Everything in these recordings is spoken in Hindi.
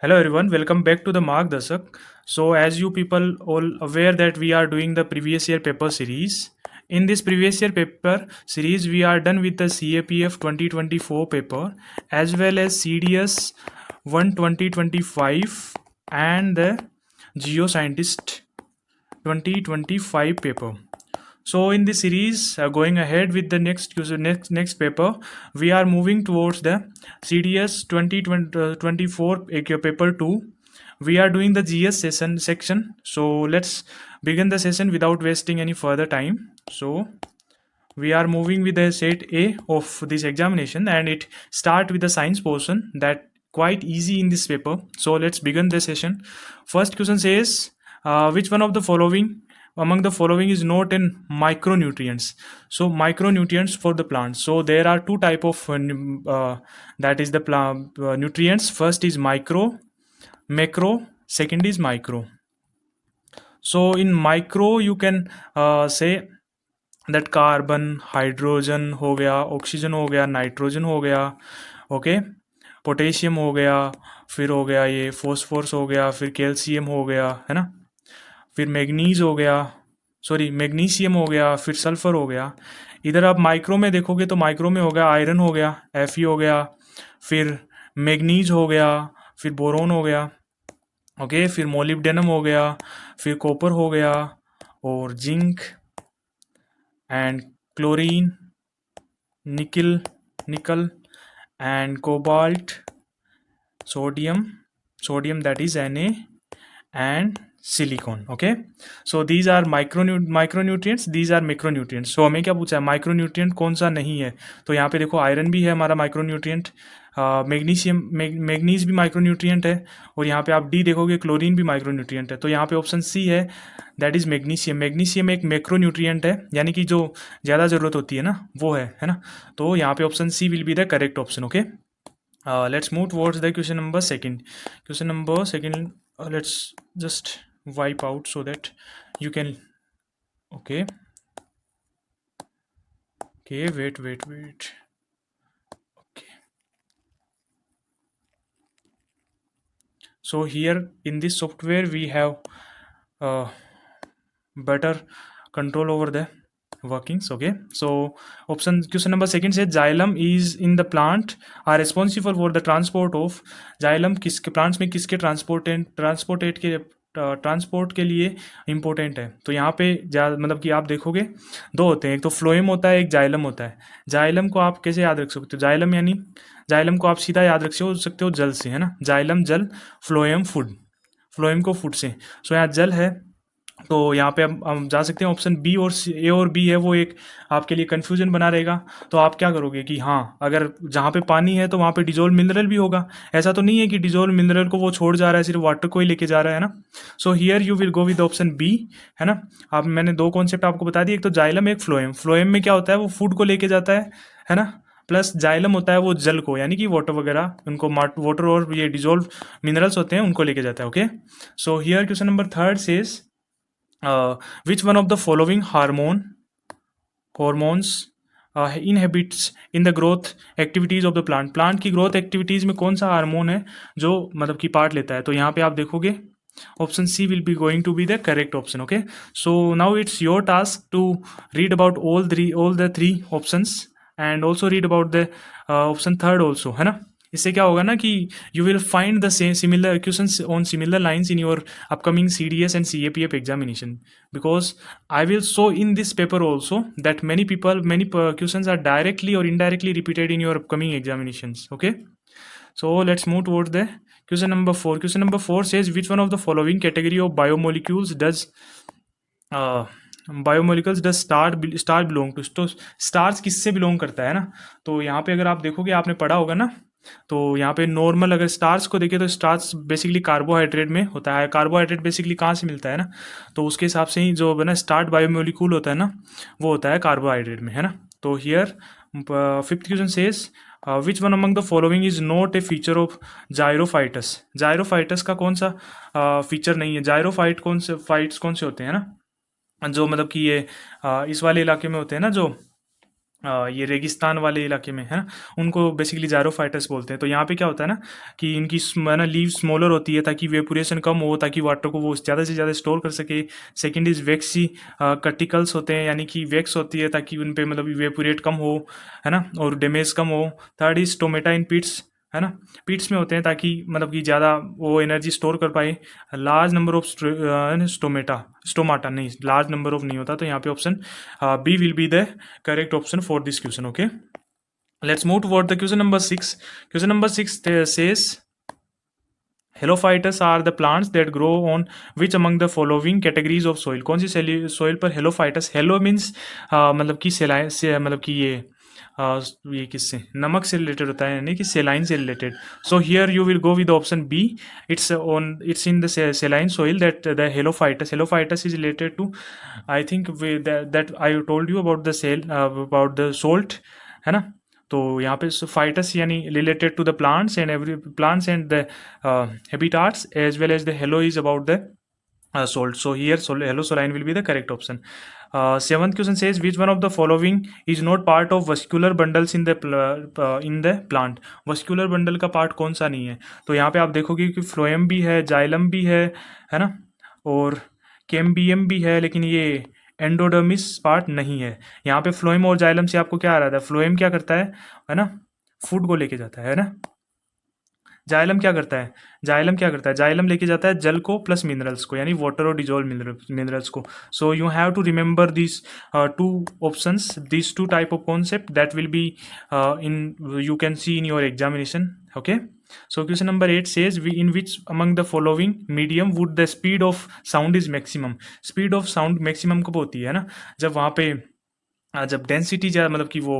Hello everyone, welcome back to the Mark Dasak. So as you people all aware that we are doing the previous year paper series. In this previous year paper series, we are done with the CAPF 2024 paper as well as CDS 1 2025 and the Geoscientist 2025 paper. So in this series, going ahead with the next paper, we are moving towards the CDS 2024 paper 2. We are doing the GS section. So let's begin the session without wasting any further time. So we are moving with the set A of this examination, and it start with the science portion that quite easy in this paper. So let's begin the session. First question says, which one of the following among the following is not in micronutrients? So micronutrients for the plants. So there are two type of that is the plant nutrients. First is micro, macro, second is micro. So in micro you can say that carbon hydrogen हो गया, ऑक्सीजन हो गया, नाइट्रोजन हो गया, ओके, पोटेशियम हो गया, फिर हो गया ये फॉस्फोरस हो गया, फिर कैल्शियम हो गया, है ना, फिर मैग्नीज हो गया, सॉरी मैग्नीशियम हो गया, फिर सल्फर हो गया. इधर आप माइक्रो में देखोगे तो माइक्रो में हो गया आयरन हो गया, Fe हो गया, फिर मैग्नीज हो गया, फिर बोरोन हो गया, ओके, फिर मोलिब्डेनम हो गया, फिर कॉपर हो गया, और zinc and chlorine, nickel and cobalt, sodium that is Na, and silicon. Okay, so these are micronutrients, these are macronutrients. So हमें क्या पूछा है, माइक्रोन्यूट्रिएंट कौन सा नहीं है? तो यहाँ पे देखो आयरन भी है हमारा माइक्रोन्यूट्रिएंट, मैग्नीज भी माइक्रोन्यूट्रिएंट है, और यहाँ पे आप डी देखोगे क्लोरीन भी माइक्रोन्यूट्रिएंट है. तो यहाँ पे ऑप्शन सी है, दैट इज मैग्नीशियम एक मैक्रोन्यूट्रिएंट है, यानी कि जो ज़्यादा ज़रूरत होती है ना वो है ना. तो यहाँ पे option C will be the correct option. Okay, let's move towards the question number second. Let's just wipe out so that you can. Okay, wait. Okay, so here in this software we have better control over the workings. Okay, so question number second says xylem is in the plant are responsible for the transport of xylem किसके प्लांट्स में किसके ट्रांसपोर्ट के लिए इंपॉर्टेंट है. तो यहाँ पे मतलब कि आप देखोगे दो होते हैं, एक तो फ्लोएम होता है, एक जाइलम होता है. जाइलम को आप कैसे याद रख सकते हो? जाइलम यानी जाइलम को आप सीधा याद रख सकते हो जल से, है ना. जाइलम जल, फ्लोएम फूड, फ्लोएम को फूड से. सो यहाँ जल है, तो यहाँ पे हम जा सकते हैं ऑप्शन बी, और ए और बी है वो एक आपके लिए कन्फ्यूजन बना रहेगा. तो आप क्या करोगे कि हाँ, अगर जहाँ पे पानी है तो वहाँ पे डिजोल्व मिनरल भी होगा. ऐसा तो नहीं है कि डिजोल्व मिनरल को वो छोड़ जा रहा है, सिर्फ वाटर को ही लेके जा रहा है ना. So here you will go with option B, है ना. अब मैंने दो कॉन्सेप्ट आपको बता दिए, एक तो जाइलम, एक फ्लोएम. फ्लोएम में क्या होता है, वो फूड को लेके जाता है ना. प्लस जाइलम होता है वो जल को, यानी कि वाटर वगैरह, उनको वाटर और ये डिजोल्व मिनरल्स होते हैं उनको लेके जाता है. Okay, so here question number third says which one of the following hormones inhibits in the growth activities of the plant की growth activities में कौन सा हार्मोन है जो मतलब कि पार्ट लेता है? तो यहाँ पे आप देखोगे option C will be going to be the correct option. Okay, so now it's your task to read about all the three options and also read about the option third also, है ना. इससे क्या होगा ना कि you will find the same similar questions on similar lines in your upcoming CDS and CAPF examination, because I will show in this paper also that many questions are directly or indirectly repeated in your upcoming examinations. Okay, so let's move towards the question number 4. Question number 4 says which one of the following category of biomolecules does starch belong to. तो स्टार्स किससे बिलोंग करता है ना. तो यहाँ पे अगर आप देखोगे, आपने पढ़ा होगा ना, तो यहाँ पे नॉर्मल अगर स्टार्स को देखें तो स्टार्स बेसिकली कार्बोहाइड्रेट में होता है. कार्बोहाइड्रेट बेसिकली कहाँ से मिलता है ना, तो उसके हिसाब से ही जो है ना स्टार्ट बायोमोलिक्यूल होता है ना, वो होता है कार्बोहाइड्रेट में, है ना. तो here fifth question says which one among the following is not a feature of xerophytes. Xerophytes का कौन सा फीचर नहीं है? जायरोफाइट कौन से होते हैं ना, जो मतलब कि ये इस वाले इलाके में होते हैं ना, जो ये रेगिस्तान वाले इलाके में है ना, उनको बेसिकली जायरोफाइटस बोलते हैं। तो यहाँ पे क्या होता है ना कि इनकी है ना लीव स्मॉलर होती है ताकि वेपोरेशन कम हो, ताकि वाटर को वो ज़्यादा से ज़्यादा स्टोर कर सके। सेकंड इज वेक्सी कटिकल्स होते हैं, यानी कि वेक्स होती है ताकि उन पे मतलब वेपोरेट कम हो, है ना, और डैमेज कम हो। थर्ड इज टोमेटा इन पिट्स, है ना, पिट्स में होते हैं ताकि मतलब कि ज़्यादा वो एनर्जी स्टोर कर पाए। लार्ज नंबर ऑफ स्टोमाटा नहीं, लार्ज नंबर ऑफ नहीं होता, तो यहाँ पे option B will be the correct option for this question. Okay, let's move toward the question number 6. Question number 6 says halophytes are the plants that grow on which among the following categories of soil. कौन सी सॉइल पर हेलोफाइटस, हेलो मीन्स मतलब कि सेलाइन से, मतलब कि ये किससे, नमक से रिलेटेड होता है, यानी कि सेलाइन से related. So here you will go with option B, it's in the saline soil that the halophytes is related to, I think that I told you about the cell about the salt, है ना। तो यहाँ पे फाइटस यानी related to the plants and every plants and the habitats, as well as the hello is about the salt. So here hello saline will be the correct option. Seventh question says which one of the following is not part of vascular bundles in the plant. vascular bundle का पार्ट कौन सा नहीं है? तो यहाँ पे आप देखोगे कि फ्लोएम भी है, जाइलम भी है ना, और कैम्बियम भी है, लेकिन ये एंडोडर्मिस पार्ट नहीं है। यहाँ पे फ्लोएम और जाइलम से आपको क्या आ रहा था, फ्लोएम क्या करता है ना, फूड को लेके जाता है ना। जाइलम क्या करता है, जाइलम लेके जाता है जल को प्लस मिनरल्स को, यानी वाटर और डिजोल्व मिनरल्स को। So you have to remember this two options, this two type of concept that will be in you can see in your examination. Okay, so question number 8 says in which among the following medium would the speed of sound is maximum. Speed of sound maximum कब होती है ना, जब वहाँ पे जब डेंसिटी ज़्यादा, मतलब कि वो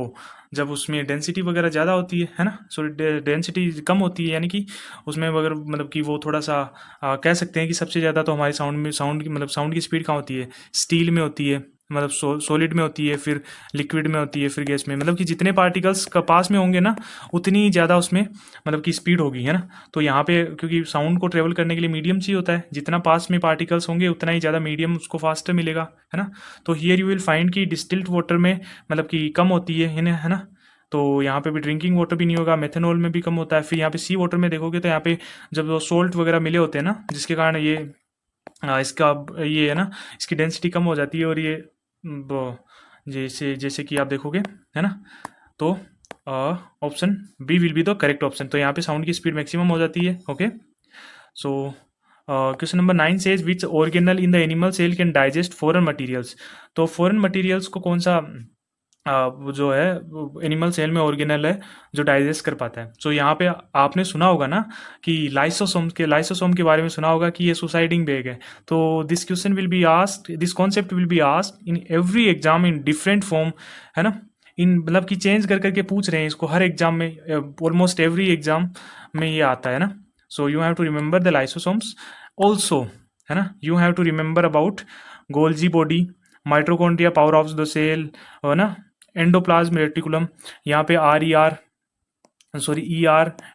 जब उसमें डेंसिटी वगैरह ज़्यादा होती है ना, सॉरी डेंसिटी कम होती है, यानी कि उसमें अगर मतलब कि वो थोड़ा सा कह सकते हैं कि सबसे ज़्यादा तो हमारे साउंड की मतलब साउंड की स्पीड कहाँ होती है, स्टील में होती है, मतलब सॉलिड में होती है, फिर लिक्विड में होती है, फिर गैस में। मतलब कि जितने पार्टिकल्स का पास में होंगे ना, उतनी ज़्यादा उसमें मतलब कि स्पीड होगी, है ना। तो यहाँ पे क्योंकि साउंड को ट्रेवल करने के लिए मीडियम चाहिए होता है, जितना पास में पार्टिकल्स होंगे उतना ही ज़्यादा मीडियम उसको फास्टर मिलेगा, है ना। तो हियर यू विल फाइंड कि डिस्टिल्ड वाटर में मतलब कि कम होती है ना। तो यहाँ पे भी ड्रिंकिंग वाटर भी नहीं होगा, मेथनॉल में भी कम होता है। फिर यहाँ पे सी वाटर में देखोगे तो यहाँ पे जब सोल्ट वगैरह मिले होते हैं ना, जिसके कारण ये इसका ये है ना, इसकी डेंसिटी कम हो जाती है, और ये जैसे जैसे कि आप देखोगे, है ना। तो option B will be the correct option. तो यहाँ पे साउंड की स्पीड मैक्सिमम हो जाती है। Okay, so question number 9 says which organelle in the animal cell can digest foreign materials. तो फॉरेन मटेरियल्स को कौन सा वो जो है एनिमल सेल में ऑर्गेनल है जो डाइजेस्ट कर पाता है। सो यहाँ पे आपने सुना होगा ना कि लाइसोसोम के बारे में सुना होगा कि ये सुसाइडिंग बैग है। तो this question will be asked, this concept will be asked in every exam in different form, है ना। इन मतलब कि चेंज कर करके पूछ रहे हैं इसको हर एग्जाम में, ऑलमोस्ट एवरी एग्जाम में ये आता है ना। So you have to remember the lysosomes also, है ना। You have to remember about Golgi body, mitochondria, power of the cell, है ना, एंडोप्लाज्म रेटिकुलम, यहाँ पे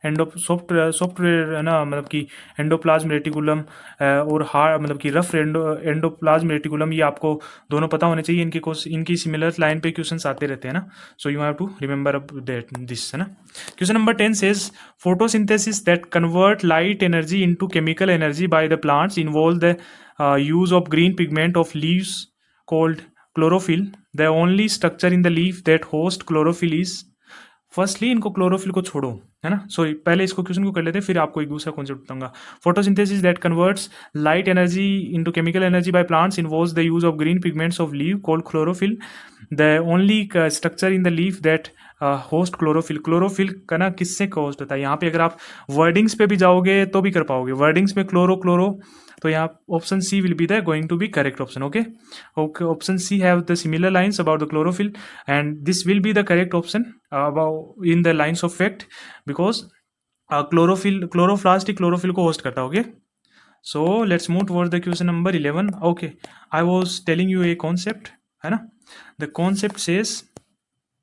एंडो सॉफ्टवेयर, है ना, मतलब कि एंडोप्लाज्म रेटिकुलम और हार्ड मतलब कि रफ एंडोप्लाज्म रेटिकुलम, ये आपको दोनों पता होने चाहिए। इनकी सिमिलर लाइन पे क्वेश्चंस आते रहते हैं ना। So you have to remember that this, है ना। Question number 10 says photosynthesis that convert light energy into chemical energy by the plants involve the use of green pigment of leaves called chlorophyll. The only structure in the leaf that host chlorophyll is, firstly इनको क्लोरोफिल को छोड़ो, है ना। सॉरी, पहले इसको क्वेश्चन को कर लेते हैं, फिर आपको एक दूसरा कॉन्सेप्ट बताऊंगा। Photosynthesis that converts light energy into chemical energy by plants involves the use of green pigments of leave called chlorophyll. The only structure in the leaf that host chlorophyll का ना किससे होस्ट होता है। यहाँ पे अगर आप वर्डिंग्स पे भी जाओगे तो भी कर पाओगे, वर्डिंग्स में क्लोरो, तो यहाँ option C will be the going to be correct option. Okay, option C have the similar lines about the chlorophyll and this will be the correct option about in the lines of fact, because chloroplast chlorophyll को होस्ट करता है। Okay, so let's move towards the question number 11. Okay, I was telling you a concept, है ना। द कॉन्सेप्ट सेज,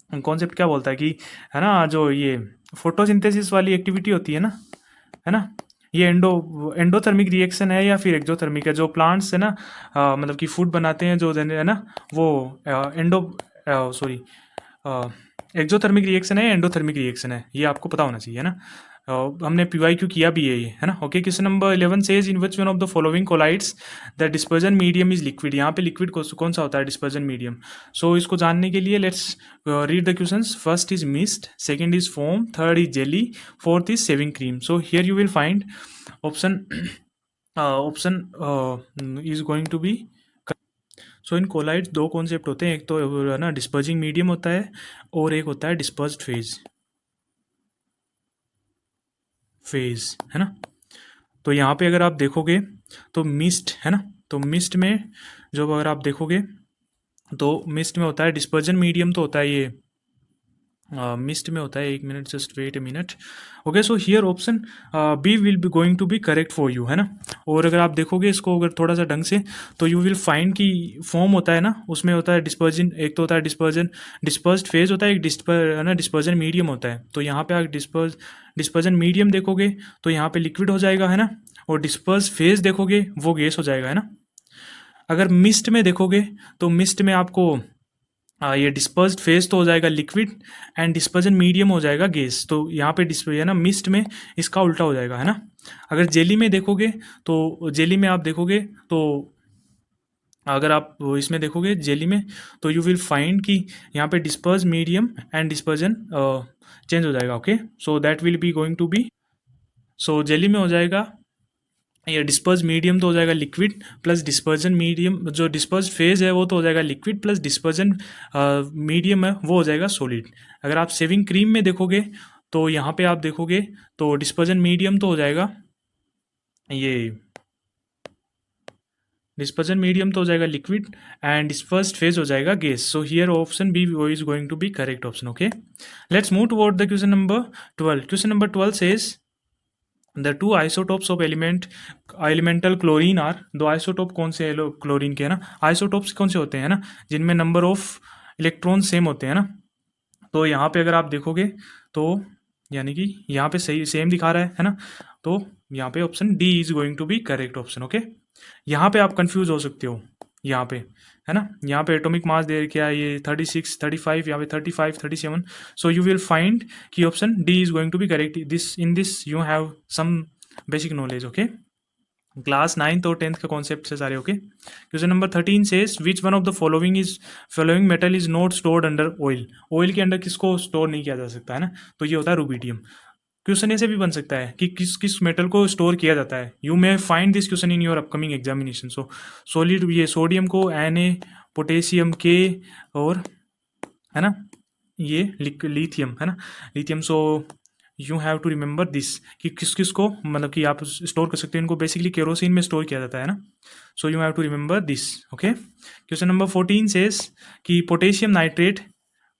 कॉन्सेप्ट क्या बोलता है कि, है ना, जो ये फोटोसिंथेसिस वाली एक्टिविटी होती है ना, ये एंडोथर्मिक रिएक्शन है या फिर एक्सोथर्मिक है। जो प्लांट्स है ना मतलब कि फूड बनाते हैं जो है ना, वो एक्सोथर्मिक रिएक्शन है, एंडोथर्मिक रिएक्शन है, ये आपको पता होना चाहिए, है ना। हमने PYQ किया भी है ये, है ना। Okay, question number 11 says in which one of the following colloids the dispersion medium is liquid. यहाँ पे लिक्विड कौन सा होता है, डिस्पर्जन मीडियम। सो इसको जानने के लिए let's read the questions. First is mist, second is foam, third is jelly, fourth is shaving cream. So here you will find option is going to be. So in colloids दो कॉन्सेप्ट होते हैं, एक तो है ना डिस्पर्जिंग मीडियम होता है और एक होता है डिस्पर्स्ड फेज, है ना। तो यहाँ पे अगर आप देखोगे तो मिस्ट, है ना, तो मिस्ट में जो अगर आप देखोगे तो मिस्ट में होता है डिस्पर्जन मीडियम, तो होता है ये मिस्ट में होता है, एक minute, just wait a minute. Okay, so here option B will be going to be correct for you, है ना। और अगर आप देखोगे इसको अगर थोड़ा सा ढंग से, तो यू विल फाइंड कि फॉर्म होता है ना, उसमें होता है डिस्पर्जन, एक तो होता है डिस्पर्स्ड फेज होता है, एक है ना डिस्पर्जन मीडियम होता है। तो यहाँ पे आप डिस्पर्जन मीडियम देखोगे तो यहाँ पे लिक्विड हो जाएगा, है ना, और डिस्पर्स फेज देखोगे वो गैस हो जाएगा, है ना। अगर मिस्ट में देखोगे तो मिस्ट में आपको ये डिस्पर्स्ड फेज तो हो जाएगा लिक्विड एंड डिस्पर्जन मीडियम हो जाएगा गैस। तो यहाँ पे है ना मिस्ट में इसका उल्टा हो जाएगा, है ना। अगर जेली में देखोगे तो जेली में आप देखोगे तो अगर आप इसमें देखोगे जेली में तो यू विल फाइंड कि यहाँ पे disperse medium and dispersion change हो जाएगा। Okay, so that will be going to be, so jelly में हो जाएगा ये डिस्पर्स मीडियम तो हो जाएगा लिक्विड प्लस डिस्पर्जन मीडियम, जो डिस्पर्स फेज है वो तो हो जाएगा लिक्विड प्लस डिस्पर्जन मीडियम है वो हो जाएगा सॉलिड। अगर आप शेविंग क्रीम में देखोगे तो यहाँ पे आप देखोगे तो डिस्पर्जन मीडियम तो हो जाएगा ये, डिस्पर्जन मीडियम तो हो जाएगा लिक्विड एंड डिस्पर्स्ड फेज हो जाएगा gas. So here option B is going to be correct option. Okay, let's move toward the question number 12। Question number 12 says the two isotopes of elemental chlorine are. दो आइसोटोप कौन से क्लोरीन के, है ना। आइसोटोप्स कौन से होते हैं ना, जिनमें नंबर ऑफ इलेक्ट्रॉन सेम होते हैं ना। तो यहाँ पे अगर आप देखोगे तो यानी कि यहाँ पे सही सेम दिखा रहा है ना। तो यहाँ पे option D is going to be correct option. Okay, यहाँ पे आप कंफ्यूज हो सकते हो, यहाँ पे, है ना। यहाँ पे एटॉमिक मास दे क्या है ये 36 35, यहाँ पे 35 37। सो यू विल फाइंड कि option D is going to be correct. This in this you have some basic knowledge. Okay, class 9th और 10th के कॉन्सेप्ट से सारे। Okay, question number 13 says which one of the following metal is not stored under oil. Oil के अंदर किसको स्टोर नहीं किया जा सकता, है ना। तो ये होता है रुबिडियम। क्वेश्चन ऐसे भी बन सकता है कि किस किस मेटल को स्टोर किया जाता है। You may find this question in your upcoming examination. So solid, ये सोडियम को Na, पोटेशियम के, और है ना ये लिथियम, है ना, lithium. So you have to remember this कि किस किस को मतलब कि आप स्टोर कर सकते हैं। इनको बेसिकली केरोसिन में स्टोर किया जाता है ना। So you have to remember this. Okay, question number 14 says कि potassium nitrate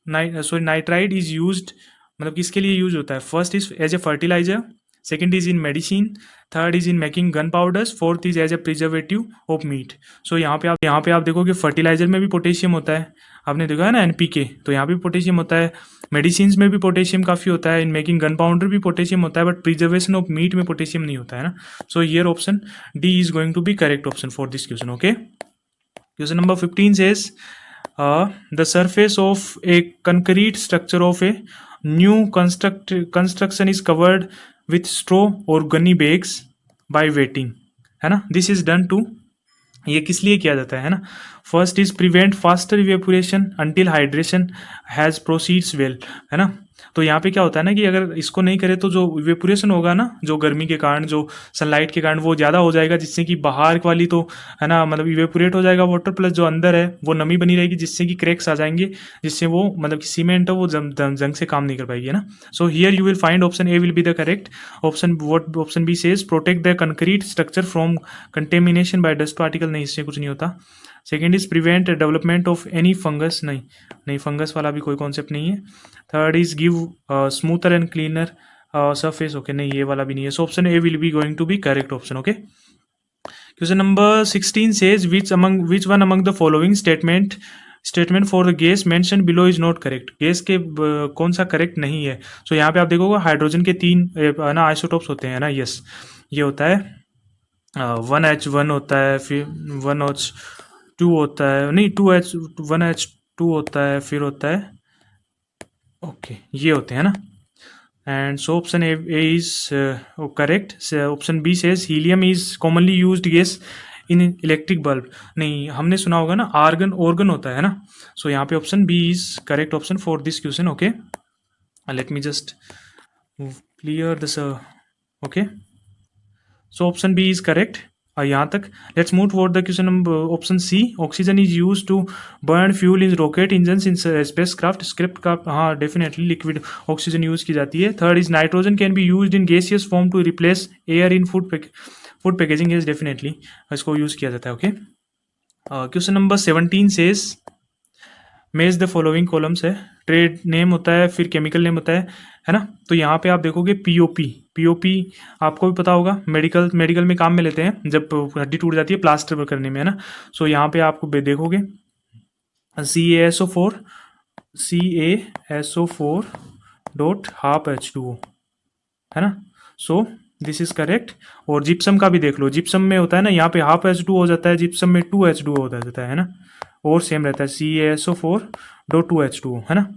nitride is used, मतलब किसके लिए यूज होता है। First is as a fertiliser, second is in medicine, third is in making gun powders, fourth is as a preservative of meat. So यहाँ पे आप देखोगे फर्टिलाइजर में भी पोटेशियम होता है, आपने देखा है ना NPK, तो यहाँ भी पोटेशियम होता है। मेडिसिन में भी पोटेशियम काफ़ी होता है, इन मेकिंग गन पाउडर भी पोटेशियम होता है, बट प्रिजर्वेशन ऑफ मीट में पोटेशियम नहीं होता है ना। So here option D is going to be correct option for this question. Okay, question number 15 says the surface of a concrete structure of a new construction is covered with straw or gunny bags by wetting, है ना। दिस इज डन टू, ये किस लिए किया जाता है ना। First is prevent faster evaporation until hydration has proceeds well, है ना। तो यहाँ पे क्या होता है ना कि अगर इसको नहीं करे तो जो इवेपोरेशन होगा ना, जो गर्मी के कारण, जो सनलाइट के कारण वो ज़्यादा हो जाएगा, जिससे कि बाहर वाली तो है ना मतलब इवेपोरेट हो जाएगा वाटर, प्लस जो अंदर है वो नमी बनी रहेगी, जिससे कि क्रैक्स आ जाएंगे, जिससे वो मतलब कि सीमेंट है वो जंग से काम नहीं कर पाएगी, है ना। So here you will find option A will be the correct option. What option B says protect the concrete structure from contamination by dust particle, नहीं इससे कुछ नहीं होता। Second is prevent development of any fungus, नहीं फंगस वाला भी कोई कॉन्सेप्ट नहीं है। Third is give smoother and cleaner surface, okay, नहीं ये वाला भी नहीं है। So option A will be going to be correct option. Okay, question number 16 says which one among the following statement for the gas mention below is not correct. Gas के कौन सा करेक्ट नहीं है। सो यहाँ पे आप देखोगे हाइड्रोजन के 3 ना आइसोटोप्स होते हैं ना। यस, ये होता है 1H1 होता है, फिर 1H2 होता है, नहीं 1H2 होता है, फिर होता है ओके, ये होते हैं ना। And so option A is correct. Option B says helium is commonly used gas in electric bulb. नहीं, हमने सुना होगा ना आर्गन ऑर्गन होता है ना। सो यहाँ पे option B is correct option for this question. Okay, let me just clear this. Okay, so option B is correct. यहाँ तक let's move toward the question number option C. Oxygen is use to burn fuel in rocket engine in space craft. स्क्रिप्ट का हाँ डेफिनेटली लिक्विड ऑक्सीजन यूज की जाती है। Third is nitrogen can be use in gaseous form to replace air in food packaging is definitely इसको यूज किया जाता है। ओके, क्वेश्चन नंबर 17 सेज मेज द फॉलोइंग कॉलम्स है। ट्रेड नेम होता है, फिर केमिकल नेम होता है ना। तो यहाँ पे आप देखोगे पीओपी। पीओपी आपको भी पता होगा, मेडिकल में काम में लेते हैं जब हड्डी टूट जाती है प्लास्टर करने में, है ना। सो यहाँ पे आपको देखोगे CaSO4 डॉट हाफ H2O, है ना। सो दिस इज करेक्ट। और जिप्सम का भी देख लो, जिप्सम में होता है ना, यहाँ पे हाफ H2O हो जाता है, जिप्सम में 2H2O हो जाता है ना, और सेम रहता है CaSO4 डॉट 2H2O, है ना।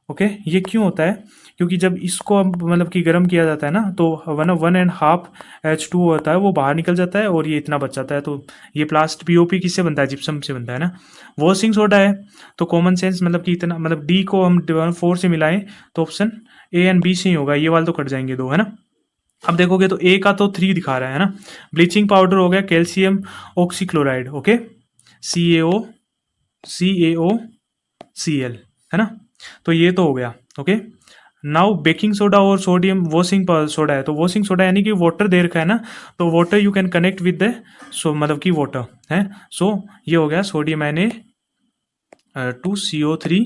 ओके, ये क्यों होता है? क्योंकि जब इसको मतलब कि गर्म किया जाता है ना, तो 1.5 H2O होता है वो बाहर निकल जाता है और ये इतना बच जाता है। तो ये पीओपी किससे बनता है? जिप्सम से बनता है ना। वॉशिंग सोडा है तो कॉमन सेंस मतलब कि इतना मतलब डी को हम 4 से मिलाएं तो ऑप्शन ए एंड बी से ही होगा, ये वाले तो कट जाएंगे दो, है ना। अब देखोगे तो ए का तो 3 दिखा रहा है ना। ब्लीचिंग पाउडर हो गया कैल्शियम ऑक्सीक्लोराइड, ओके, CaOCl, है ना। तो ये तो हो गया। ओके, नाउ बेकिंग सोडा और सोडियम वॉशिंग सोडा है, तो वॉशिंग सोडा यानी कि वाटर दे रखा है ना, तो water you can connect with the मतलब कि वाटर है। सो ये हो गया सोडियम Na2CO3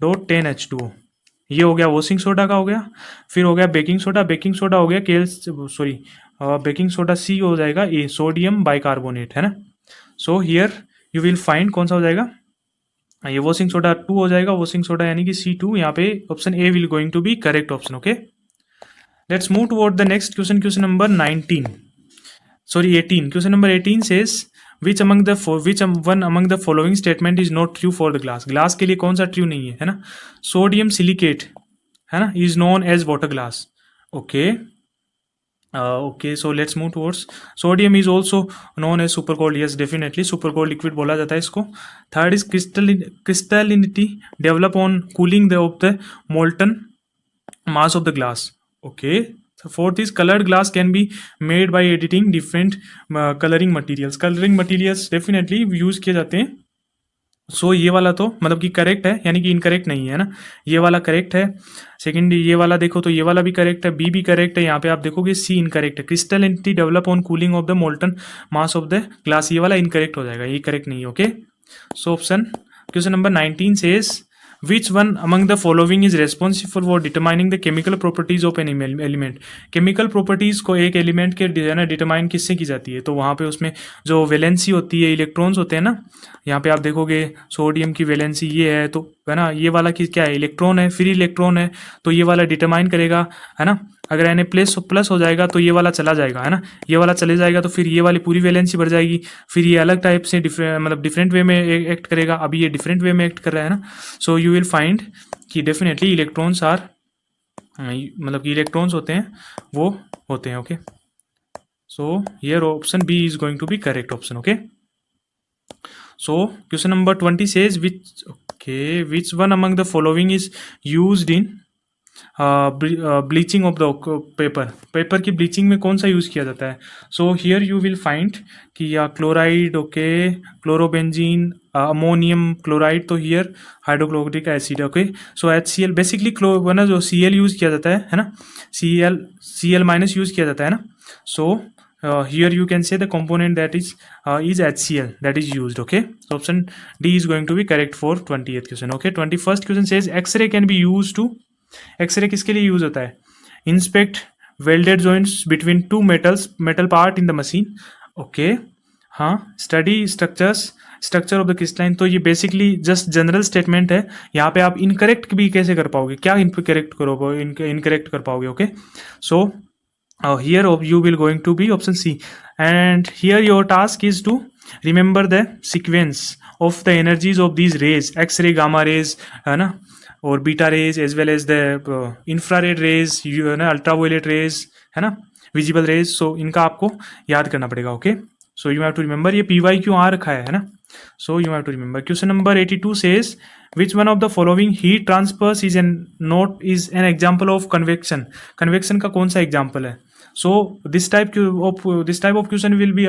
डॉट 10H2O, ये हो गया वॉशिंग सोडा का हो गया। फिर हो गया बेकिंग सोडा। बेकिंग सोडा हो गया बेकिंग सोडा सी हो जाएगा ए सोडियम बाइकार्बोनेट, है ना। So here you will find कौन सा हो जाएगा, ये वॉशिंग सोडा 2 हो जाएगा, वॉशिंग सोडा यानी कि C2। यहाँ पे option A will going to be correct option. Okay, let's move toward the next question, question number 18। Question number 18 says which one among the following statement is not true for the glass। Glass के लिए कौन सा ट्रू नहीं है ना। सोडियम सिलिकेट, है ना, is known as water glass. Okay, okay, so let's move towards sodium is also known as super cold. Yes definitely super cold liquid बोला जाता है इसको। Third is crystallinity develop on cooling of the molten mass of the glass। okay, so fourth is colored glass can be made by editing different coloring materials definitely use किए जाते हैं। सो ये वाला तो मतलब कि करेक्ट है, यानी कि इनकरेक्ट नहीं है ना, ये वाला करेक्ट है। सेकंड ये वाला देखो तो ये वाला भी करेक्ट है, बी भी करेक्ट है। यहाँ पे आप देखोगे सी इनकरेक्ट है, crystallinity develop on cooling of the molten mass of the glass, ये वाला इनकरेक्ट हो जाएगा, ये करेक्ट नहीं है। Okay, so option question number 19 says which one among the following is responsible for determining the chemical properties of an element। chemical properties को एक एलिमेंट के डिटरमाइन किससे की जाती है, तो वहाँ पे उसमें जो वैलेंसी होती है, इलेक्ट्रॉन्स होते हैं ना। यहाँ पे आप देखोगे सोडियम की वैलेंसी ये है, तो है ना, ये वाला की क्या है, इलेक्ट्रॉन है, फ्री इलेक्ट्रॉन है, तो ये वाला डिटरमाइन करेगा, है ना। अगर Na प्लस हो जाएगा तो ये वाला चला जाएगा, है ना, ये वाला चले जाएगा तो फिर ये वाली पूरी वैलेंसी बढ़ जाएगी, फिर ये अलग टाइप से डिफरेंट वे में एक्ट करेगा। अभी ये डिफरेंट वे में एक्ट कर रहा है ना। सो यू विल फाइंड कि डेफिनेटली इलेक्ट्रॉन्स आर मतलब कि इलेक्ट्रॉन्स होते हैं वो होते हैं। Okay, so here option B is going to be correct option. Okay, so question number 20 says which one among the following is used in bleaching of the paper की ब्लीचिंग में कौन सा यूज़ किया जाता है। So here you will find कि या chloride, okay, chlorobenzene, ammonium chloride, तो here hydrochloric acid. Okay, so HCl basically ना जो Cl यूज़ किया जाता है ना, Cl माइनस यूज़ किया जाता है ना। सो here you can say the component that is HCl that is used। okay, so option D is going to be correct for 20th question। okay, 21st question says X-ray can be used to, X-ray किसके लिए यूज होता है, inspect welded joints between two metal part in the machine. Okay, हाँ, study structure of the crystalline, तो ये बेसिकली जस्ट जनरल स्टेटमेंट है। यहाँ पे आप इनकरेक्ट भी कैसे कर पाओगे, क्या इनकरेक्ट कर पाओगे। Okay, so here you will going to be option C, and here your task is to remember the sequence of the energies of these rays, X-ray, gamma rays, है ना, और beta rays as well as the infrared rays, है ना, अल्ट्रावायलेट रेज, है ना, विजिबल रेज। सो इनका आपको याद करना पड़ेगा। Okay, so you have to remember, ये पीवाई क्यों आ रखा है ना, so you have to remember. Question number 82 says which one of the following heat transfers is an example of convection? convection का कौन सा example है? So this type of question will be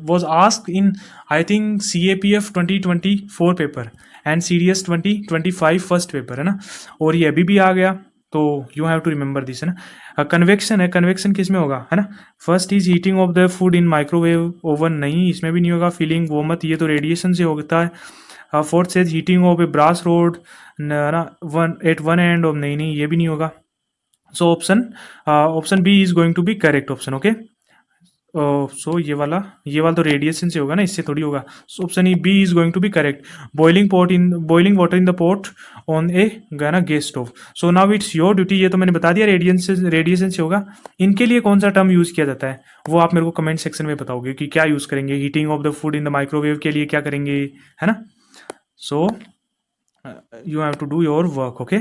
was asked in I think CAPF 2024 paper and CDS 2025 first paper, है ना, और ये अभी भी आ गया, तो you have to remember this, है ना। कन्वेक्शन है, कन्वेक्शन किस में होगा, है ना, first is heating of the food in microwave oven, नहीं इसमें भी नहीं होगा। फीलिंग वो मत, ये तो रेडिएशन से होता है। Fourth says heating of a brass rod ना, one at one end of, नहीं नहीं ये भी नहीं होगा। So option B is going to be correct option. Okay, so ये वाला तो रेडिएशन से होगा ना, इससे थोड़ी होगा। So option B is going to be correct. Boiling water in the pot on a गाना gas stove. So now it's your duty, ये तो मैंने बता दिया रेडिएशन से होगा। इनके लिए कौन सा टर्म यूज किया जाता है वो आप मेरे को कमेंट सेक्शन में बताओगे कि क्या यूज करेंगे। Heating of the food in the microwave के लिए क्या करेंगे, है ना। सो you have to do your work. Okay,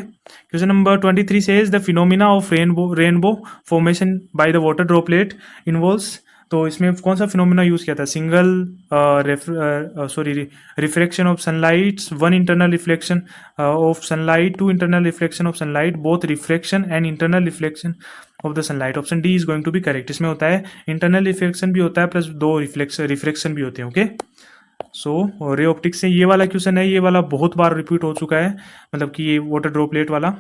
question number 23 says the phenomena of rainbow formation by the water droplet involves, तो इसमें कौन सा फिनोमिना यूज किया था? Single reflection of sunlight, one internal reflection of sunlight, two internal reflection of sunlight, both reflection and internal reflection of the sunlight. Option D is going to be correct. इसमें होता है इंटरनल रिफ्लेक्शन भी होता है प्लस दो रिफ्लेक्शन भी होते हैं। ओके, सो रे ऑप्टिक्स से ये वाला क्वेश्चन है, ये वाला बहुत बार रिपीट हो चुका है, मतलब कि ये वाटर ड्रॉपलेट वाला,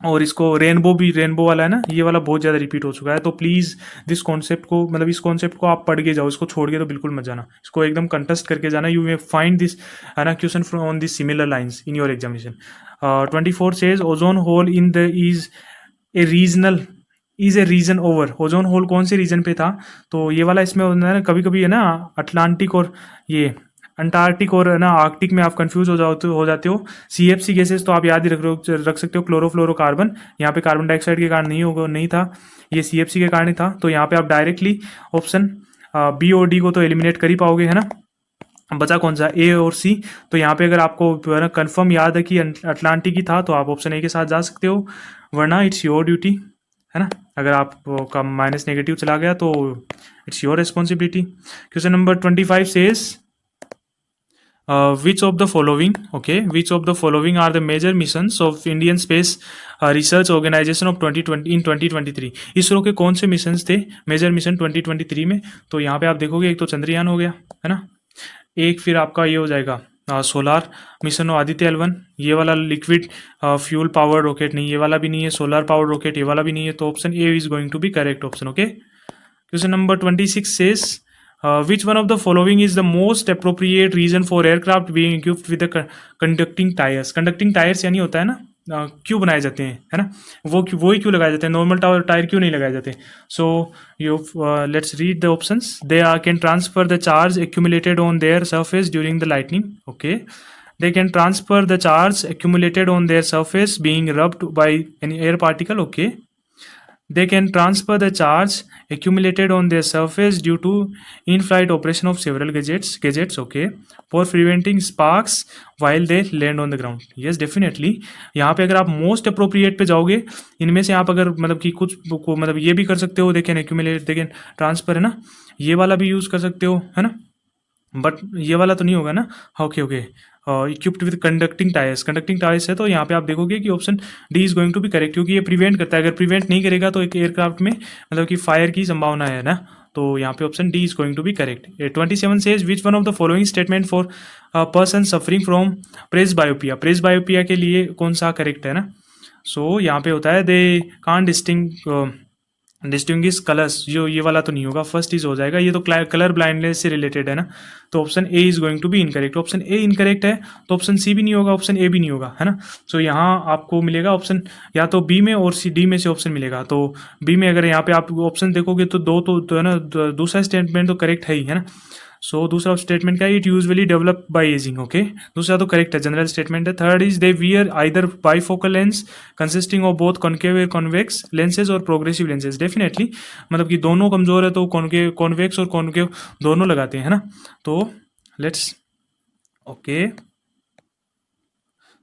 और इसको रेनबो वाला है ना, ये वाला बहुत ज़्यादा रिपीट हो चुका है। तो प्लीज़ दिस कॉन्सेप्ट को, मतलब इस कॉन्सेप्ट को आप पढ़ के जाओ, इसको छोड़ के तो बिल्कुल मत जाना, इसको एकदम कंटेस्ट करके जाना। यू मे फाइंड दिस, है ना, question from on this similar lines in your examination. 24 says ozone hole in the is a region over. Ozone hole कौन से रीजन पे था? तो ये वाला इसमें कभी कभी है ना अटलांटिक और ये अंटार्कटिक और है ना आर्कटिक में आप कंफ्यूज हो जाते हो। CFC गैसेस तो आप याद ही रख सकते हो, क्लोरोफ्लोरोकार्बन। यहाँ पे कार्बन डाइऑक्साइड के कारण नहीं था, ये CFC के कारण ही था। तो यहाँ पे आप डायरेक्टली ऑप्शन बी और डी को तो एलिमिनेट कर ही पाओगे, है ना। बचा कौन सा, ए और सी। तो यहाँ पे अगर आपको कंफर्म याद है कि अटलांटिक ही था तो आप ऑप्शन ए के साथ जा सकते हो, वरना इट्स योर ड्यूटी, है ना। अगर आपका माइनस नेगेटिव चला गया तो it's your responsibility. Question number 25 says which of the following are the major missions of Indian Space Research Organization of 2020 in 2023? ISRO के कौन से मिशंस थे मेजर मिशन 2023 में? तो यहाँ पे आप देखोगे एक तो चंद्रयान हो गया, है ना, एक फिर आपका ये हो जाएगा सोलार मिशन और आदित्य L1, ये वाला लिक्विड फ्यूल पावर रॉकेट नहीं, ये वाला भी नहीं है, सोलर पावर रॉकेट ये वाला भी नहीं है। तो option A is going to be correct option. Okay, question number 26 says which one of the following is the most appropriate reason for aircraft being equipped with the conducting tires? conducting tires यानी होता है ना क्यों बनाए जाते हैं, है ना, वो ही क्यों लगाए जाते हैं, नॉर्मल टायर क्यों नहीं लगाए जाते? So you let's read the options. They can transfer the charge accumulated on their surface during the lightning. Okay, they can transfer the charge accumulated on their surface being rubbed by any air particle. Okay, they can transfer the charge accumulated on their surface due to in-flight operation of several gadgets. Okay, for preventing sparks while they land on the ground. Yes, definitely. यहाँ पे अगर आप most appropriate पे जाओगे, इनमें से आप अगर मतलब कि कुछ मतलब ये भी कर सकते हो, they can accumulate, they can transfer, है ना, ये वाला भी यूज़ कर सकते हो, है ना, बट ये वाला तो नहीं होगा ना। Okay, equipped with conducting tyres है। तो यहाँ पे आप देखोगे कि option D is going to be correct, क्योंकि ये प्रिवेंट करता है। अगर प्रिवेंट नहीं करेगा तो एक एयरक्राफ्ट में मतलब कि फायर की संभावना है ना। तो यहाँ पे option D is going to be correct. 27 says which one of the following statement for person suffering from presbyopia के लिए कौन सा करेक्ट है ना। सो यहाँ पे होता है दे कांट डिस्टिंग्विश कलर्स, जो ये वाला तो नहीं होगा, फर्स्ट इज हो जाएगा, ये तो कलर ब्लाइंडनेस से रिलेटेड है ना। तो option A is going to be incorrect. Option A incorrect है तो ऑप्शन सी भी नहीं होगा, ऑप्शन ए भी नहीं होगा, है ना। सो यहाँ आपको मिलेगा ऑप्शन या तो बी में और सी डी में से ऑप्शन मिलेगा। तो बी में अगर यहाँ पे आप ऑप्शन देखोगे तो दो तो है ना, दूसरा स्टेटमेंट तो करेक्ट है ही, है ना। सो दूसरा स्टेटमेंट क्या है, it usually develop by ageing. Okay, दूसरा तो करेक्ट है, जनरल स्टेटमेंट है। Third is they wear either bifocal lens consisting of both concave convex lenses और प्रोग्रेसिव लेंसेज। डेफिनेटली, मतलब कि दोनों कमजोर है तो कॉन्वेक्स और कॉन्केव दोनों लगाते हैं, है ना। तो लेट्स ओके,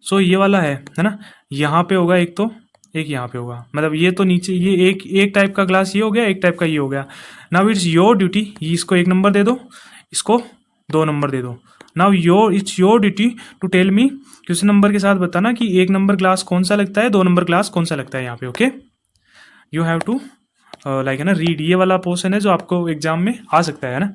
सो ये वाला है ना, यहाँ पे होगा एक, तो एक यहाँ पे होगा, मतलब ये तो नीचे, ये एक एक टाइप का ग्लास ये हो गया, एक टाइप का ये हो गया। नाउ इट्स योर ड्यूटी, इसको 1 नंबर दे दो, इसको 2 नंबर दे दो। Now it's your duty to tell me, question number के साथ बताना कि 1 नंबर ग्लास कौन सा लगता है, 2 नंबर ग्लास कौन सा लगता है यहाँ पे। Okay, you have to like है ना रीड, ये वाला पोर्शन है जो आपको एग्जाम में आ सकता है ना।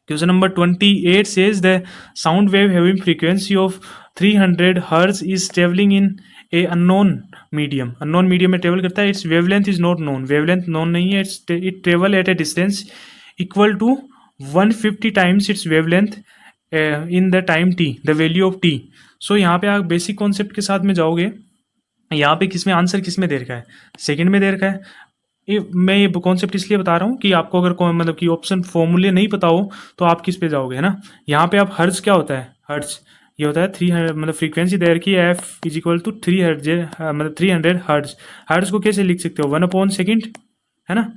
Question number 28 says the sound wave having frequency of 300 hertz is traveling in a unknown medium। Unknown medium में ट्रेवल करता है। Its wavelength is not known, wavelength known नहीं है। It travel at a distance equal to 150 times its wavelength in the time T, the value of T. So यहाँ पे आप बेसिक कॉन्सेप्ट के साथ में जाओगे, यहाँ पे किस में आंसर किस में दे रखा है, सेकंड में दे रखा है। मैं ये कॉन्सेप्ट इसलिए बता रहा हूँ कि आपको अगर मतलब कि ऑप्शन फॉर्मूले नहीं पता हो तो आप किस पे जाओगे, है ना। यहाँ पे आप हर्ट्ज क्या होता है, हर्ट्ज ये होता है 300, मतलब फ्रीक्वेंसी दे रखी है F is equal to 3 hertz, मतलब 300 हर्ट्ज। हर्ट्ज को कैसे लिख सकते हो, 1/सेकेंड, है ना।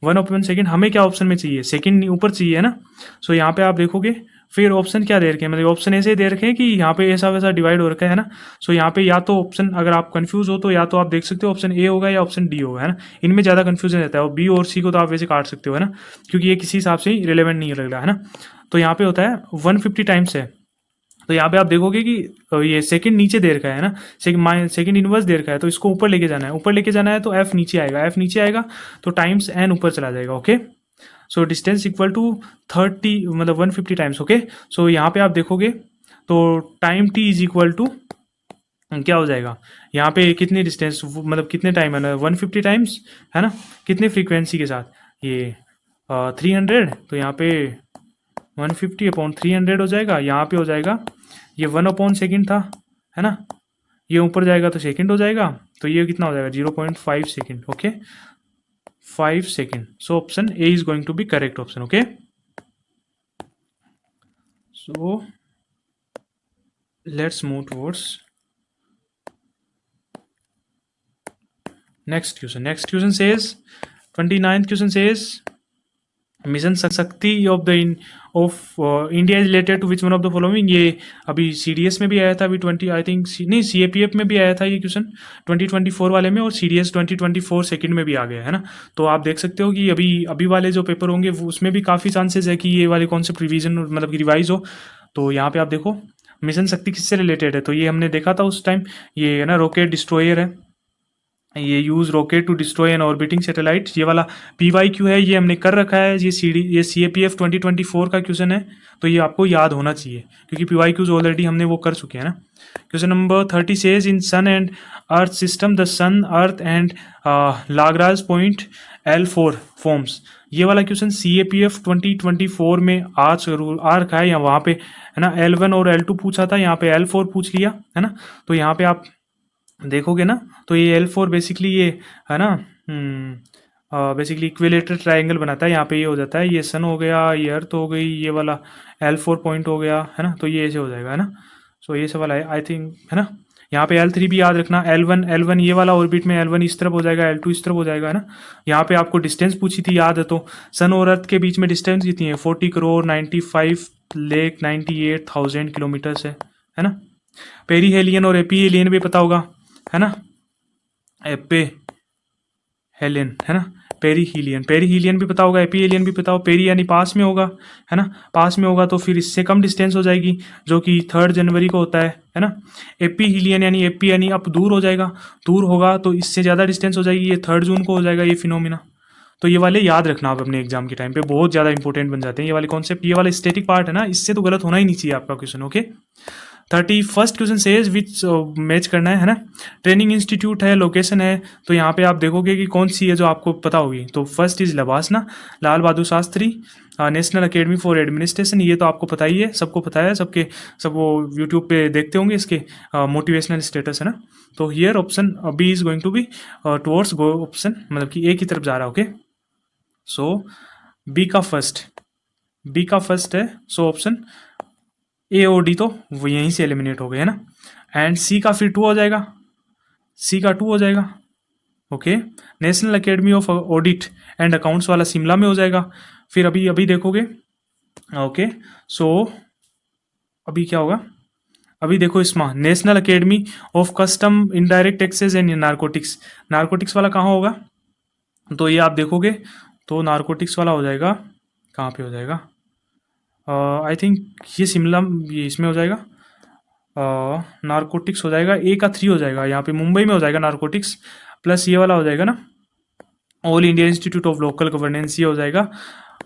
1/सेकेंड हमें क्या ऑप्शन में चाहिए, सेकेंड ऊपर चाहिए, है ना। सो यहाँ पे आप देखोगे फिर ऑप्शन क्या दे रखे हैं, मतलब ऑप्शन ऐसे दे रखे हैं कि यहाँ पे ऐसा वैसा डिवाइड हो रखा है ना। सो यहाँ पे या तो ऑप्शन, अगर आप कंफ्यूज हो तो या तो आप देख सकते हो ऑप्शन ए होगा या ऑप्शन डी होगा, है ना। इनमें ज़्यादा कंफ्यूजन रहता है, और बी और सी को तो आप वैसे काट सकते हो, है ना, क्योंकि ये किसी हिसाब से रिलेवेंट नहीं लग रहा है ना। तो यहाँ पे होता है 150 टाइम्स है। तो यहाँ पे आप देखोगे कि ये सेकंड नीचे दे रखा है ना, सेकंड इनवर्स दे रखा है, तो इसको ऊपर लेके जाना है, ऊपर लेके जाना है तो एफ नीचे आएगा, एफ नीचे आएगा तो टाइम्स एन ऊपर चला जाएगा। Okay, so distance equal to 30, मतलब 150 टाइम्स। ओके, सो यहाँ पे आप देखोगे तो time T is equal to क्या हो जाएगा, यहाँ पे कितनी डिस्टेंस, मतलब कितने टाइम है ना, 150 टाइम्स, है ना, कितने फ्रीक्वेंसी के साथ, ये 300, तो यहाँ पे 150/300 हो जाएगा। यहाँ पे हो जाएगा, ये 1/सेकेंड था, है ना, ये ऊपर जाएगा तो सेकेंड हो जाएगा, तो ये कितना हो जाएगा 0.5 second. Okay, 5 second. So option A is going to be correct option. Okay, so let's move towards next question. Next question says 29th question says mission Shakti of the India is related to which one of the following. ये अभी CDS में भी आया था, अभी 20 आई थिंक नहीं CAPF में भी आया था ये क्वेश्चन 2024 वाले में, और CDS 2024 सेकंड में भी आ गया है ना। तो आप देख सकते हो कि अभी वाले जो पेपर होंगे उसमें भी काफ़ी चांसेस है कि ये वाले कॉन्सेप्ट रिवीजन मतलब कि रिवाइज हो। तो यहाँ पे आप देखो मिशन शक्ति किससे रिलेटेड है, तो ये हमने देखा था उस टाइम, ये है ना रॉकेट डिस्ट्रॉयर है, ये use rocket to destroy an orbiting satellite. ये वाला PYQ है, ये हमने कर रखा है, ये CAPF 2024 का क्वेश्चन है, तो ये आपको याद होना चाहिए क्योंकि PYQs ऑलरेडी हमने वो कर चुके हैं ना। Question number 30 says in sun and earth system the sun earth and Lagrange point L4 forms. ये वाला क्वेश्चन CAPF 2024 में आ रखा है, या वहाँ पे है ना L1 और L2 पूछा था, यहाँ पे L4 पूछ लिया है ना। तो यहाँ पे आप देखोगे ना तो ये L4 बेसिकली ये है ना बेसिकली इक्विलेटरल ट्रायंगल बनाता है। यहाँ पे ये हो जाता है, ये सन हो गया, ये अर्थ हो गई, ये वाला L4 पॉइंट हो गया, है ना। तो ये ऐसे हो जाएगा, है ना। सो ये सब वाला है आई थिंक, है ना। यहाँ पे L3 भी याद रखना, L1 ये वाला ऑर्बिट में L1 इस तरफ हो जाएगा, L2 इस तरफ हो जाएगा, है ना। यहाँ पे आपको डिस्टेंस पूछी थी याद है, तो सन और अर्थ के बीच में डिस्टेंस कितनी है, 40,95,98,000 किलोमीटर है ना। पेरीहेलियन और एपीहेलियन भी पता होगा, है ना, एपे हेलियन, है ना, पेरीहीलियन भी पता होगा, एपीहेलियन भी पता हो। पेरी यानी पास में होगा, है ना, पास में होगा तो फिर इससे कम डिस्टेंस हो जाएगी जो कि 3 जनवरी को होता है ना। एपीहीलियन यानी एपी यानी अब दूर हो जाएगा, दूर होगा तो इससे ज़्यादा डिस्टेंस हो जाएगी, ये 3 जून को हो जाएगा ये फिनोमिना। तो ये वाले याद रखना आप अपने एग्जाम के टाइम पे, बहुत ज़्यादा इंपॉर्टेंट बन जाते हैं ये वाले कॉन्सेप्ट। ये वाला स्टैटिक पार्ट है ना, इससे तो गलत होना ही नहीं चाहिए आपका question. Okay, 31st question says विच मैच करना है ना। ट्रेनिंग इंस्टीट्यूट है, लोकेशन है, तो यहाँ पे आप देखोगे कि कौन सी है जो आपको पता होगी। तो first is LBSNAA, Lal Bahadur Shastri national academy for administration, ये तो आपको पता ही है, सबको पता है, सब वो यूट्यूब पे देखते होंगे इसके मोटिवेशनल स्टेटस, है ना। तो here option B is going to be towards go option, मतलब कि ए की तरफ जा रहा है। ओके, सो बी का फर्स्ट है, सो ऑप्शन ए और डी तो वो यहीं से एलिमिनेट हो गए, है ना। एंड सी का फिर 2 हो जाएगा, सी का 2 हो जाएगा। Okay, national academy of audit and accounts वाला शिमला में हो जाएगा। फिर अभी देखोगे, ओके, सो अभी क्या होगा, अभी देखो इसमें national academy of custom indirect taxes and narcotics, narcotics वाला कहाँ होगा, तो ये आप देखोगे तो नारकोटिक्स वाला हो जाएगा, कहाँ पे हो जाएगा, आई थिंक ये शिमला, ये इसमें हो जाएगा, नारकोटिक्स हो जाएगा, ए का 3 हो जाएगा, यहाँ पे मुंबई में हो जाएगा नारकोटिक्स, प्लस ये वाला हो जाएगा ना all India institute of local governance, ये हो जाएगा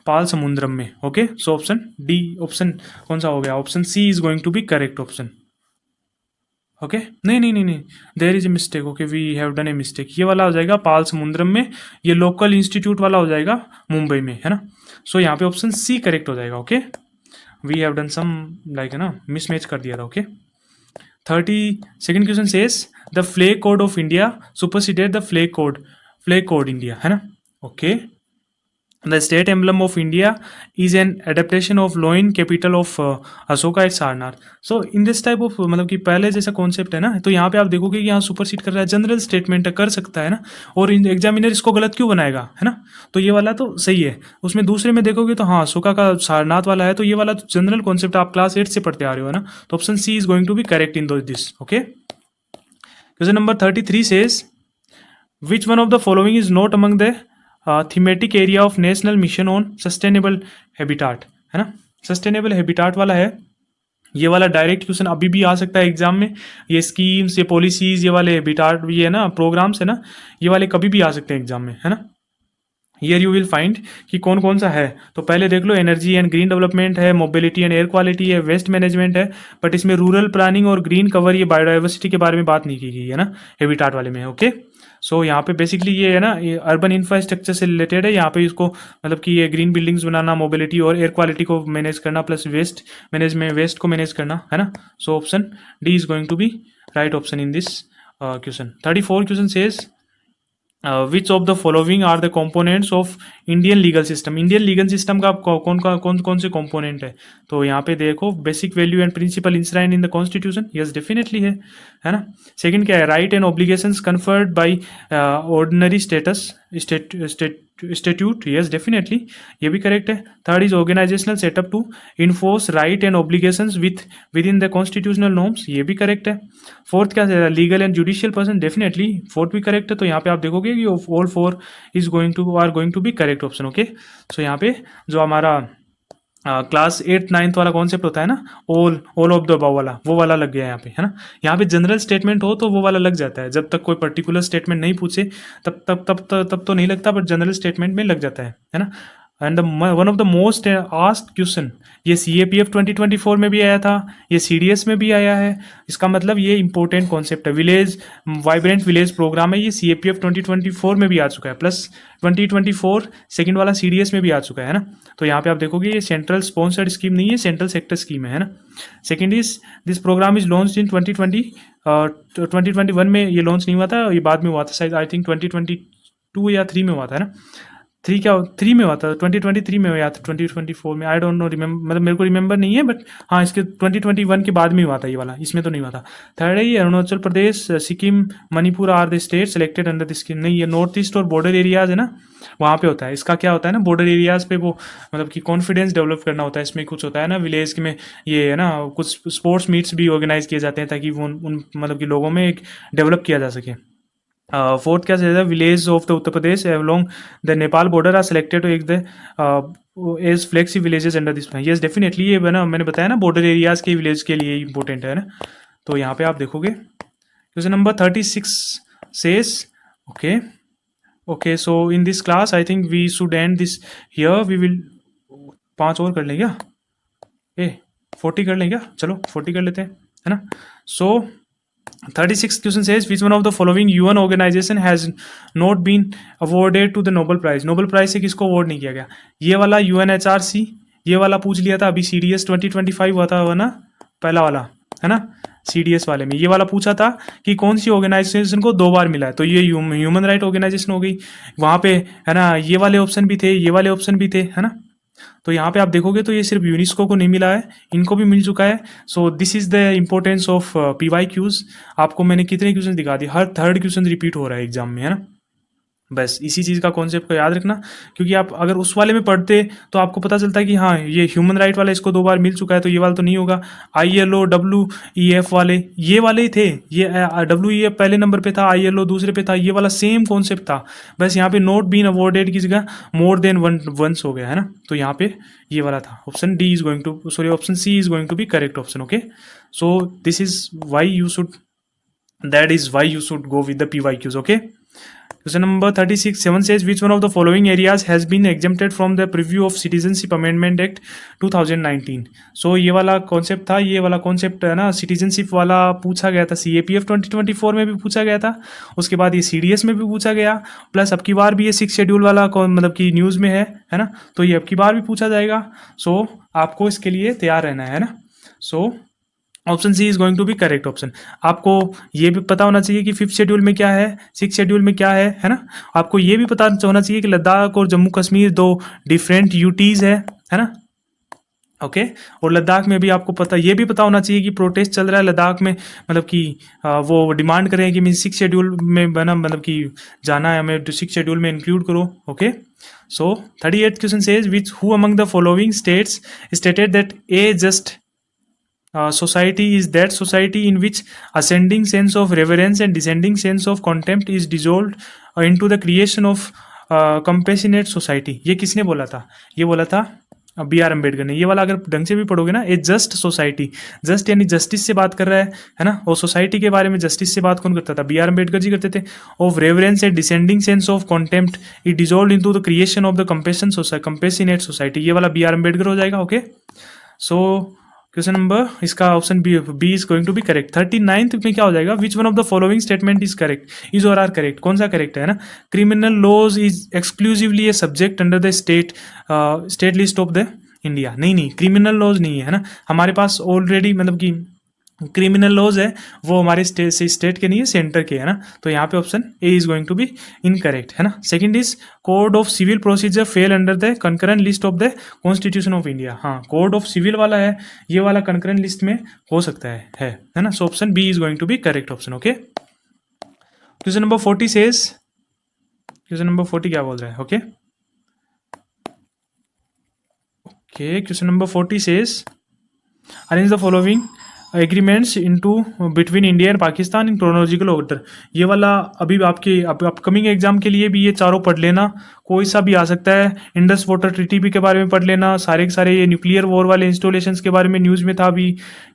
पाल समुद्रम में। Okay, so option D, option कौन सा हो गया, option C is going to be correct option. Okay, नहीं नहीं नहीं नहीं, there is a mistake, okay we have done a mistake, ये वाला हो जाएगा पाल समुद्रम में, ये लोकल इंस्टीट्यूट वाला हो जाएगा मुंबई में, है ना। सो यहाँ पे ऑप्शन सी करेक्ट हो जाएगा। Okay, we have done some like, है ना, मिसमैच कर दिया था। Okay, 32nd question says the flag code of India superseded the flag code India, है ना। Okay, the state emblem of India is an adaptation of lion capital of Ashoka at Sarnath. So in this type of, मतलब कि पहले जैसा कॉन्सेप्ट है ना, तो यहाँ पे आप देखोगे कि यहाँ सुपरसीड कर रहा है, जनरल स्टेटमेंट कर सकता है ना, और एग्जामिनर इसको गलत क्यों बनाएगा, है ना। तो ये वाला तो सही है, उसमें दूसरे में देखोगे तो हाँ अशोका का सारनाथ वाला है, तो ये वाला तो जनरल कॉन्सेप्ट आप क्लास 8 से पढ़ते आ रहे हो, है ना। तो option C is going to be correct in this. Okay, question number 33 says which one of the following is not among the thematic area of national mission on sustainable habitat, है ना। सस्टेनेबल हैबिटाट वाला है, ये वाला डायरेक्ट क्वेश्चन अभी भी आ सकता है एग्जाम में, ये स्कीम्स, ये पॉलिसीज, ये वाले हैबिटाट, ये है ना प्रोग्राम्स, है ना, ये वाले कभी भी आ सकते हैं एग्जाम में, है ना। हियर यू विल फाइंड कि कौन कौन सा है, तो पहले देख लो, एनर्जी एंड ग्रीन डेवलपमेंट है, मोबिलिटी एंड एयर क्वालिटी है, वेस्ट मैनेजमेंट है, बट इसमें रूरल प्लानिंग और ग्रीन कवर, ये बायोडाइवर्सिटी के बारे में बात नहीं की गई है ना, हैबिटाट वाले में। ओके, सो यहाँ पे बेसिकली ये है ना, ये अर्बन इंफ्रास्ट्रक्चर से रिलेटेड है, यहाँ पे इसको मतलब कि ये ग्रीन बिल्डिंग्स बनाना, मोबिलिटी और एयर क्वालिटी को मैनेज करना, प्लस वेस्ट मैनेजमेंट, वेस्ट को मैनेज करना, है ना। So option D is going to be right option in this question. 34 question says which of the following are the components of Indian legal system. Indian legal system का कौन से कंपोनेंट है, तो यहाँ पे देखो basic value and principle enshrined in the constitution, yes definitely है ना। सेकंड क्या है, right and obligations conferred by ordinary status statute, yes definitely, ये भी करेक्ट है। Third is organisational setup to enforce right and obligations with in the constitutional norms, ये भी करेक्ट है। फोर्थ क्या है, legal and judicial person, definitely fourth भी करेक्ट है। तो यहाँ पे आप देखोगे कि all four is going to be correct option. Okay, so यहाँ पे जो हमारा क्लास 8 9th वाला कॉन्सेप्ट होता है ना, ऑल ऑफ द अबव वाला, वो वाला लग गया यहाँ पे, है ना। यहाँ पे जनरल स्टेटमेंट हो तो वो वाला लग जाता है, जब तक कोई पर्टिकुलर स्टेटमेंट नहीं पूछे तब तो नहीं लगता, बट जनरल स्टेटमेंट में लग जाता है ना। And one of the most asked question, ये CAPF 2024 में भी आया था, ये CDS में भी आया है, इसका मतलब ये इंपॉर्टेंट कॉन्सेप्ट है। विलेज वाइब्रेंट विलेज प्रोग्राम है, ये CAPF 2024 में भी आ चुका है, प्लस 2024 सेकंड वाला CDS में भी आ चुका है ना। तो यहाँ पे आप देखोगे ये सेंट्रल स्पॉन्सर्ड स्कीम नहीं है, सेंट्रल सेक्टर स्कीम है ना। Second is this program is launch in 2021 में, ये लॉन्च नहीं हुआ था, ये बाद में हुआ था शायद, आई थिंक 2022 या 3 में हुआ था, है ना। 3 में हुआ था, 2023 में हुआ था, 2024 में, आई डोंट नो रिमेंबर, मतलब मेरे को रिमेंबर नहीं है, बट हाँ इसके 2021 के बाद में हुआ था ये वाला, इसमें तो नहीं हुआ था। थर्ड है ये Arunachal Pradesh, Sikkim, Manipur are the state selected under the scheme, नहीं ये नॉर्थ ईस्ट और बॉर्डर एरियाज है ना, वहाँ पे होता है। इसका क्या होता है ना, बॉर्डर एरियाज पे वो मतलब कि कॉन्फिडेंस डेवलप करना होता है, इसमें कुछ होता है ना विलेज में, ये है ना कुछ स्पोर्ट्स मीट्स भी ऑर्गेनाइज किए जाते हैं, ताकि वो उन मतलब कि लोगों में एक डेवलप किया जा सके। फोर्थ क्या है, village of the Uttar Pradesh along the Nepal border are selected to act the as flexi villages under this, yes definitely, ये ना मैंने बताया ना बॉर्डर एरियाज के विलेज के लिए इंपॉर्टेंट है ना। तो यहाँ पे आप देखोगे question number 36 says okay, so in this class I think we should end this here, we will 5 और कर लें क्या, 40 कर लें क्या, चलो 40 कर लेते हैं, है ना। सो 36 question says which one of the following UN organization has not been awarded to the Nobel Prize। Nobel prize से किसको अवार्ड नहीं किया गया, ये वाला UNHRC, ये वाला पूछ लिया था अभी CDS 2025 हुआ था ना, पहला वाला है ना, CDS वाले में ये वाला पूछा था कि कौन सी ऑर्गेनाइजेशन को 2 बार मिला है, तो ये ह्यूमन राइट ऑर्गेनाइजेशन हो गई, वहाँ पे है ना ये वाले ऑप्शन भी थे, ये वाले ऑप्शन भी थे, है ना। तो यहाँ पे आप देखोगे तो ये सिर्फ यूनेस्को को नहीं मिला है, इनको भी मिल चुका है। सो this is the importance of PYQs। आपको मैंने कितने क्वेश्चन दिखा दिए, हर थर्ड क्वेश्चन रिपीट हो रहा है एग्जाम में, है ना। बस इसी चीज़ का कॉन्सेप्ट को याद रखना, क्योंकि आप अगर उस वाले में पढ़ते तो आपको पता चलता है कि हाँ ये ह्यूमन राइट वाला इसको 2 बार मिल चुका है तो ये वाला तो नहीं होगा। ILO WEF वाले ये वाले ही थे, ये WEF पहले नंबर पे था, ILO दूसरे पे था, ये वाला सेम कॉन्सेप्ट था, बस यहाँ पे नॉट बीन अवॉर्डेड की जगह मोर देन वंस हो गया है ना, तो यहाँ पे ये वाला था। Option D is going to sorry option C is going to be correct option. Okay, so this is why you should that is why you should go with the PYQs. Okay, question number 36 says which one of the following areas has been exempted from the preview of Citizenship Amendment Act 2019. so ये वाला कॉन्सेप्ट था, ये वाला कॉन्सेप्ट है ना सिटीजनशिप वाला पूछा गया था, CAPF 2024 में भी पूछा गया था, उसके बाद ये CDS में भी पूछा गया, प्लस अब की बार भी ये 6 शेड्यूल वाला मतलब कि न्यूज़ में है ना, तो ये अब की बार भी पूछा जाएगा। सो आपको इसके लिए तैयार रहना है ना। So option C is going to be correct option. आपको ये भी पता होना चाहिए कि 5th शेड्यूल में क्या है, 6th शेड्यूल में क्या है ना। आपको ये भी पता होना चाहिए कि लद्दाख और जम्मू कश्मीर 2 डिफरेंट यूटीज है ना। ओके, और लद्दाख में भी आपको पता ये भी पता होना चाहिए कि प्रोटेस्ट चल रहा है लद्दाख में, मतलब कि वो डिमांड कर रहे हैं कि मैं 6th शेड्यूल में बना मतलब कि जाना है हमें, 6th शेड्यूल में इंक्लूड करो। Okay, so 38th question says which who among the following states stated that A just society is that society in which ascending sense of reverence and descending sense of contempt is dissolved into the creation of compassionate society। ये किसने बोला था? ये बोला था BR अम्बेडकर ने। ये वाला अगर ढंग से भी पढ़ोगे ना, ए जस्ट सोसाइटी, जस्ट यानी जस्टिस से बात कर रहा है ना, और सोसाइटी के बारे में जस्टिस से बात कौन करता था? BR अम्बेडकर जी करते थे। Of reverence and descending sense of contempt it dissolve into the creation of the compassionate society, ये वाला BR अम्बेडकर हो जाएगा। ओके, सो क्वेश्चन नंबर इसका option B is going to be correct. 39th में क्या हो जाएगा? Which one of the following statement is correct, is और आर करेक्ट, कौन सा करेक्ट है ना? Criminal laws is exclusively a subject under the state list of the India. नहीं, क्रिमिनल लॉज नहीं है ना, हमारे पास ऑलरेडी मतलब कि क्रिमिनल लॉज है वो हमारे स्टेट के नहीं है, सेंटर के है ना, तो यहाँ पे option A is going to be incorrect है ना। Second is code of civil procedure fail under the concurrent list of the constitution of India. हाँ, कोड ऑफ सिविल वाला है, ये वाला कंकरेंट लिस्ट में हो सकता है ना। So option B is going to be correct option. Okay, question number 40 says, question number 40 क्या बोल रहा है? Okay, question number 40 says arrange the following agreements into between India and Pakistan in chronological order. ये वाला अभी आपके अपकमिंग एग्जाम के लिए भी ये चारों पढ़ लेना, कोई सा भी आ सकता है। इंडस वाटर ट्रीटी भी के बारे में पढ़ लेना, सारे के सारे ये न्यूक्लियर वॉर वाले इंस्टॉलेशंस के बारे में न्यूज़ में था अभी,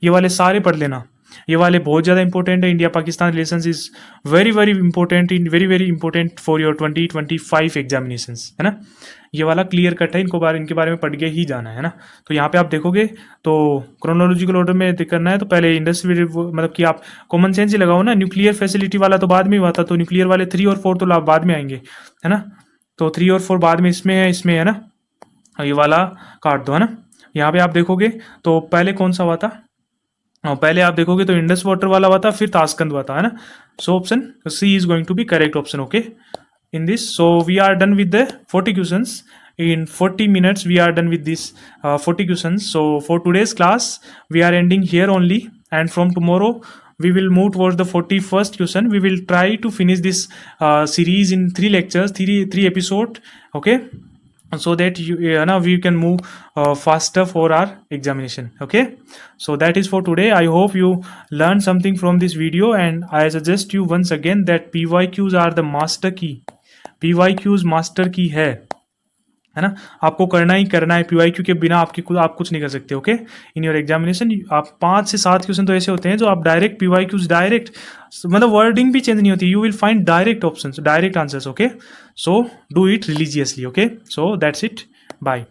ये वाले सारे पढ़ लेना, ये वाले बहुत ज़्यादा इंपॉर्टेंट है। India Pakistan relations is very very important, very important for your 2025 examinations है ना। ये वाला क्लियर कट है, इनके बारे में पढ़ के ही जाना है ना। तो यहाँ पे आप देखोगे तो क्रोनोलॉजिकल ऑर्डर में करना है, तो पहले इंडस्ट्री मतलब कि आप कॉमन सेंस ही लगाओ ना। न्यूक्लियर फैसिलिटी वाला तो बाद में हुआ था, तो न्यूक्लियर वाले 3 और 4 तो बाद में आएंगे है ना, तो 3 और 4 बाद में इसमें है ना, ये वाला काट दो है ना। यहाँ पे आप देखोगे तो पहले कौन सा हुआ था, पहले आप देखोगे तो इंडस वाटर वाला हुआ था, फिर ताशकंद हुआ था है ना। So option C is going to be correct option. Okay, in this, so we are done with the 40 questions. In 40 minutes we are done with this 40 questions. So for today's class we are ending here only, and from tomorrow we will move towards the 41st question. We will try to finish this series in 3 lectures, 3 episode. Okay, so that we can move faster for our examination. Okay, so that is for today. I hope you learned something from this video, and I suggest you once again that PYQs are the master key. PYQs master की है ना, आपको करना ही करना है। PYQ के बिना आप कुछ नहीं कर सकते। ओके, इन योर एग्जामिनेशन आप 5 से 7 क्वेश्चन तो ऐसे होते हैं जो आप डायरेक्ट PYQs डायरेक्ट मतलब वर्डिंग भी चेंज नहीं होती, you will find direct options, direct answers. Okay, so do it religiously. Okay, so that's it, bye.